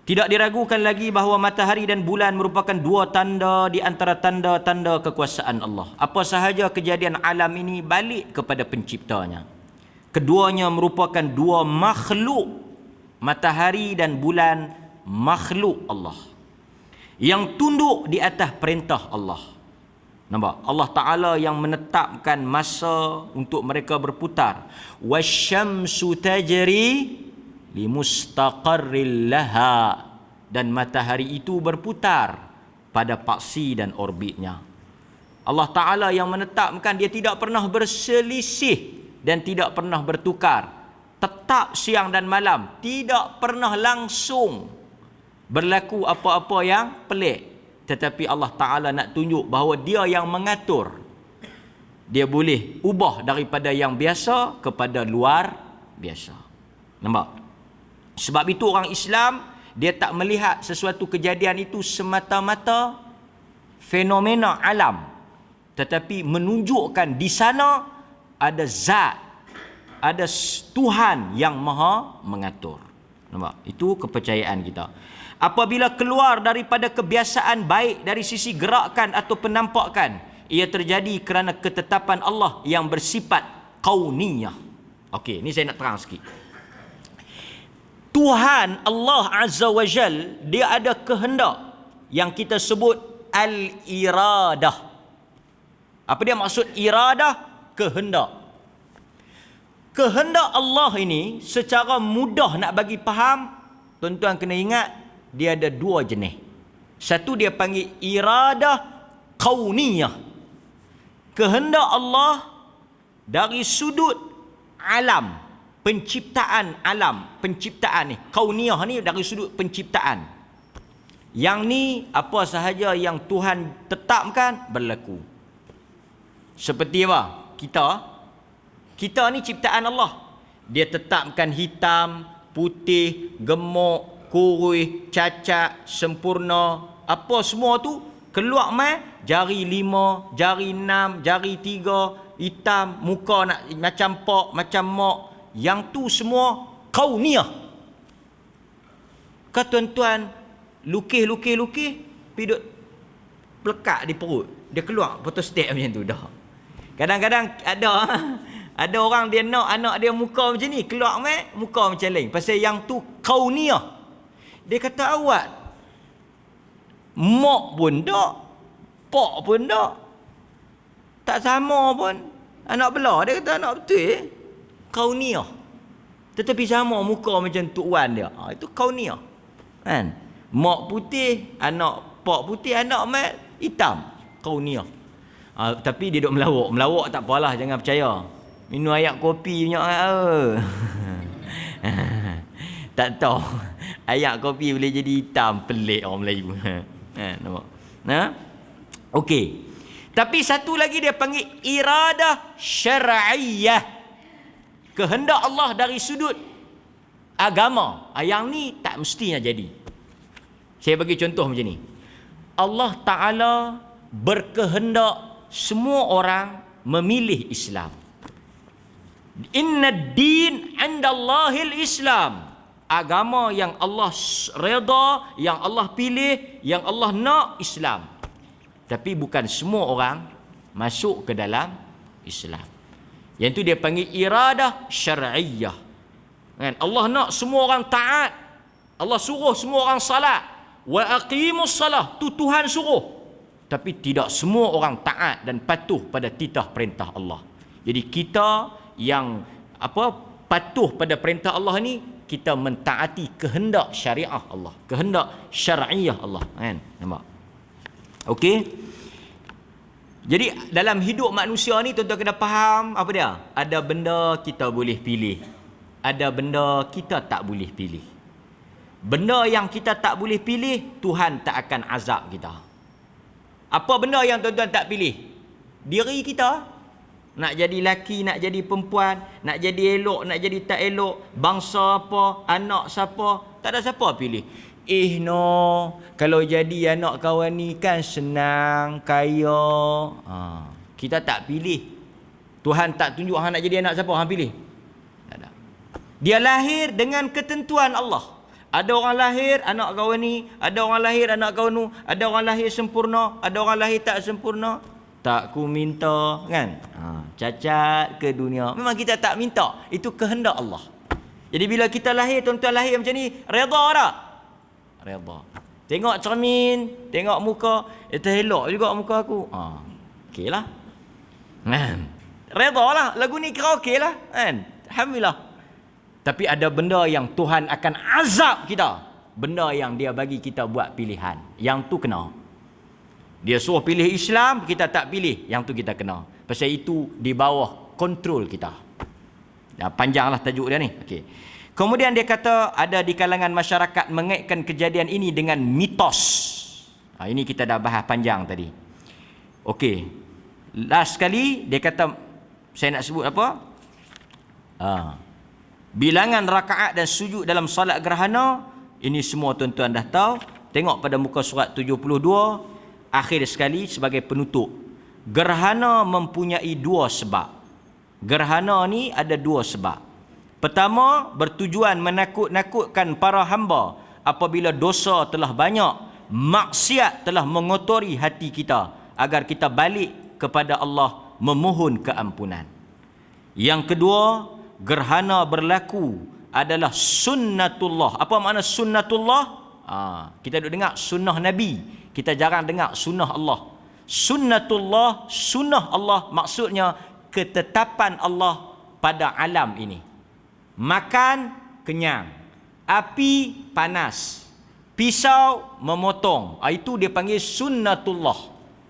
Tidak diragukan lagi bahawa matahari dan bulan merupakan dua tanda di antara tanda-tanda kekuasaan Allah. Apa sahaja kejadian alam ini balik kepada penciptanya. Keduanya merupakan dua makhluk. Matahari dan bulan makhluk Allah yang tunduk di atas perintah Allah. Nampak? Allah Ta'ala yang menetapkan masa untuk mereka berputar. Wasyamsu tajri limustaqarril laha. Dan matahari itu berputar pada paksi dan orbitnya. Allah Ta'ala yang menetapkan, dia tidak pernah berselisih dan tidak pernah bertukar. Tetap siang dan malam. Tidak pernah langsung berlaku apa-apa yang pelik. Tetapi Allah Ta'ala nak tunjuk bahawa dia yang mengatur. Dia boleh ubah daripada yang biasa kepada luar biasa. Nampak? Sebab itu orang Islam, dia tak melihat sesuatu kejadian itu semata-mata fenomena alam. Tetapi menunjukkan di sana ada zat, ada Tuhan yang maha mengatur. Nampak? Itu kepercayaan kita. Apabila keluar daripada kebiasaan baik dari sisi gerakan atau penampakan, ia terjadi kerana ketetapan Allah yang bersifat kauniyah. Okey, ni saya nak terang sikit. Tuhan Allah Azza wa Jal, dia ada kehendak yang kita sebut al-iradah. Apa dia maksud iradah? Kehendak. Kehendak Allah ini secara mudah nak bagi faham, tuan-tuan kena ingat, dia ada dua jenis. Satu dia panggil iradah kauniyah. Kehendak Allah dari sudut alam, penciptaan ni, kauniyah ni dari sudut penciptaan. Yang ni apa sahaja yang Tuhan tetapkan berlaku. Seperti apa? Kita ni ciptaan Allah. Dia tetapkan hitam, putih, gemuk, kurus, cacat, sempurna, apa semua tu keluar mai jari 5, jari 6, jari 3, hitam, muka nak macam pak, macam mak. Yang tu semua kauniyah. Kau tuan-tuan lukis, pergi duk pelekat di perut. Dia keluar photostat macam tu dah. Kadang-kadang ada orang dia nak anak dia muka macam ni, keluar mai muka macam lain. Pasal yang tu kauniyah. Dia kata awak mak pun tak, pak pun tak sama pun. Anak belah dia kata anak betul kauniyah. Tetapi sama muka macam Tok Wan dia. Itu kauniyah. Kan? Mak putih, anak pak putih, anak mat hitam. Kauniyah. Tapi dia duk melawak tak apalah, jangan percaya. Minum air kopi banyak tak tahu. Air kopi boleh jadi hitam, pelik orang Melayu. Nampak? Okey. Tapi satu lagi dia panggil iradah syar'iyyah. Kehendak Allah dari sudut agama. Yang ni tak mestinya jadi. Saya bagi contoh macam ni. Allah Ta'ala berkehendak semua orang memilih Islam. Inna din 'indallahil Islam. Agama yang Allah redha, yang Allah pilih, yang Allah nak, Islam. Tapi bukan semua orang masuk ke dalam Islam. Yang tu dia panggil iradah syar'iyyah. Kan? Allah nak semua orang taat. Allah suruh semua orang salat. Wa aqimus salah. Tu Tuhan suruh. Tapi tidak semua orang taat dan patuh pada titah perintah Allah. Jadi kita yang patuh pada perintah Allah ni, kita mentaati kehendak syariah Allah, kehendak syar'iyyah Allah, kan? Nampak? Okey. Jadi dalam hidup manusia ni tuan-tuan kena faham apa dia? Ada benda kita boleh pilih. Ada benda kita tak boleh pilih. Benda yang kita tak boleh pilih, Tuhan tak akan azab kita. Apa benda yang tuan-tuan tak pilih? Diri kita. Nak jadi laki, nak jadi perempuan, nak jadi elok, nak jadi tak elok, bangsa apa, anak siapa, tak ada siapa pilih. Kalau jadi anak kawan ni kan senang, kaya. Kita tak pilih. Tuhan tak tunjuk hang nak jadi anak siapa, hang pilih. Tak ada. Dia lahir dengan ketentuan Allah. Ada orang lahir anak kawan ni, ada orang lahir anak kawan tu, ada orang lahir sempurna, ada orang lahir tak sempurna. Tak ku minta, kan? Cacat ke dunia. Memang kita tak minta. Itu kehendak Allah. Jadi bila kita lahir, tuan-tuan lahir macam ni, redha tak? Redha. Tengok cermin, tengok muka, elok juga muka aku. Okey lah. Redha lah. Lagu ni kira okey lah. Kan? Alhamdulillah. Tapi ada benda yang Tuhan akan azab kita. Benda yang dia bagi kita buat pilihan. Yang tu kena. Dia suruh pilih Islam, kita tak pilih. Yang tu kita kena. Pasal itu di bawah kontrol kita. Panjanglah tajuk dia ni. Okey. Kemudian dia kata ada di kalangan masyarakat mengaitkan kejadian ini dengan mitos. Ini kita dah bahas panjang tadi. Okey. Last sekali dia kata, saya nak sebut apa? Bilangan rakaat dan sujud dalam salat gerhana, ini semua tuan-tuan dah tahu. Tengok pada muka surat 72. Akhir sekali sebagai penutup. Gerhana mempunyai dua sebab. Gerhana ni ada dua sebab. Pertama, bertujuan menakut-nakutkan para hamba apabila dosa telah banyak, maksiat telah mengotori hati kita, agar kita balik kepada Allah memohon keampunan. Yang kedua, gerhana berlaku adalah sunnatullah. Apa makna sunnatullah? Kita duk dengar sunnah Nabi. Kita jarang dengar sunnah Allah. Sunnatullah, sunnah Allah maksudnya ketetapan Allah pada alam ini. Makan, kenyang. Api, panas. Pisau, memotong. Itu dia panggil sunnatullah.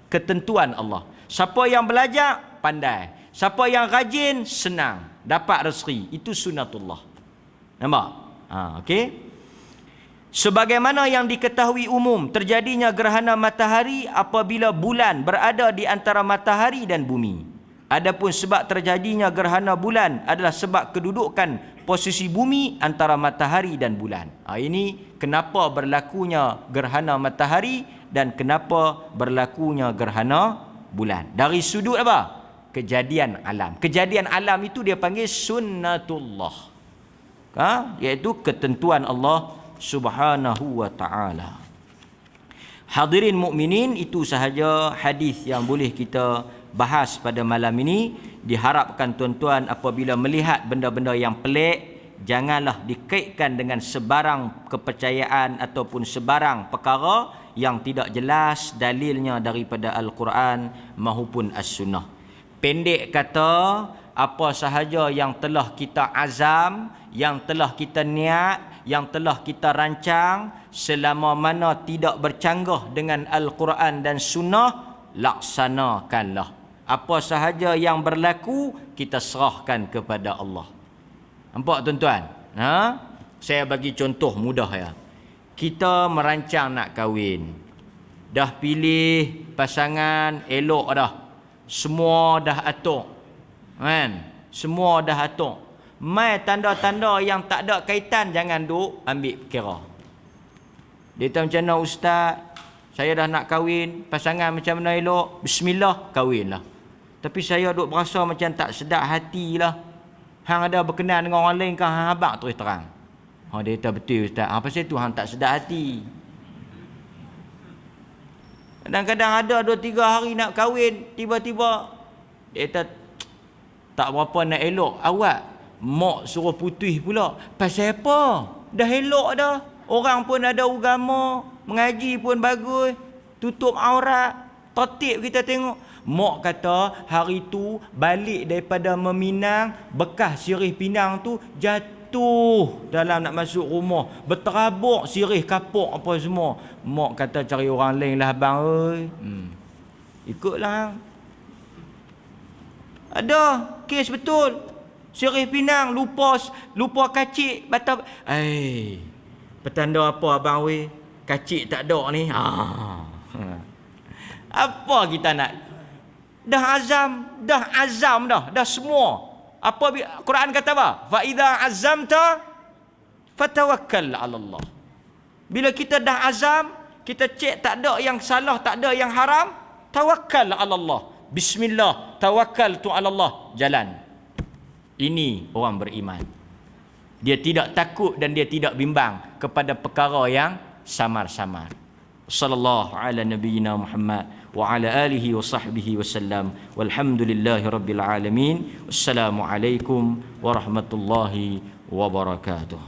Ketentuan Allah. Siapa yang belajar, pandai. Siapa yang rajin, senang, dapat rezeki. Itu sunnatullah. Nampak? Okey. Sebagaimana yang diketahui umum, terjadinya gerhana matahari apabila bulan berada di antara matahari dan bumi. Adapun sebab terjadinya gerhana bulan adalah sebab kedudukan posisi bumi antara matahari dan bulan. Ini kenapa berlakunya gerhana matahari dan kenapa berlakunya gerhana bulan. Dari sudut apa? Kejadian alam. Kejadian alam itu dia panggil sunnatullah. Iaitu ketentuan Allah Subhanahu wa ta'ala. Hadirin mukminin, itu sahaja hadis yang boleh kita bahas pada malam ini. Diharapkan tuan-tuan apabila melihat benda-benda yang pelik, janganlah dikaitkan dengan sebarang kepercayaan ataupun sebarang perkara yang tidak jelas dalilnya daripada Al-Quran maupun As-Sunnah. Pendek kata, apa sahaja yang telah kita azam, yang telah kita niat, yang telah kita rancang, selama mana tidak bercanggah dengan Al-Quran dan Sunnah, laksanakanlah. Apa sahaja yang berlaku, kita serahkan kepada Allah. Nampak tuan-tuan? Saya bagi contoh mudah ya. Kita merancang nak kahwin. Dah pilih pasangan elok dah. Semua dah atur. Kan? Semua dah atur. Mai tanda-tanda yang tak ada kaitan jangan duk ambil kira. Dia tahu macam mana, ustaz? Saya dah nak kahwin, pasangan macam mana elok? Bismillah, kahwinlah. Tapi saya duk berasa macam tak sedap hatilah. Hang ada berkenan dengan orang lain ke hang abang terus terang? Dia kata betul ustaz. Pasal tu hang tak sedap hati. Kadang-kadang ada 2-3 hari nak kahwin, tiba-tiba dia kata tak berapa nak elok awak. Mak suruh putih pula. Pasal apa? Dah elok dah. Orang pun ada agama, mengaji pun bagus, tutup aurat, tertib kita tengok. Mak kata hari tu balik daripada meminang, bekas sirih pinang tu jatuh dalam nak masuk rumah, berterabuk sirih kapuk apa semua. Mak kata cari orang lain lah abang oi. Ikutlah. Ada kes betul. Sirih pinang lupa kacik batal. Petanda apa abang oi? Kacik tak ada ni. Apa kita nak? Dah azam dah semua. Apa Quran kata apa? Fa idza azamta fatawakkal 'ala Allah. Bila kita dah azam, kita cek tak ada yang salah, tak ada yang haram, tawakkal 'ala Allah. Bismillah, tawakkaltu 'ala Allah, jalan. Ini orang beriman. Dia tidak takut dan dia tidak bimbang kepada perkara yang samar-samar. Sallallahu ala nabiyyina Muhammad wa ala alihi wa sahbihi wasallam. Walhamdulillahi rabbil alamin. Wassalamu alaikum warahmatullahi wabarakatuh.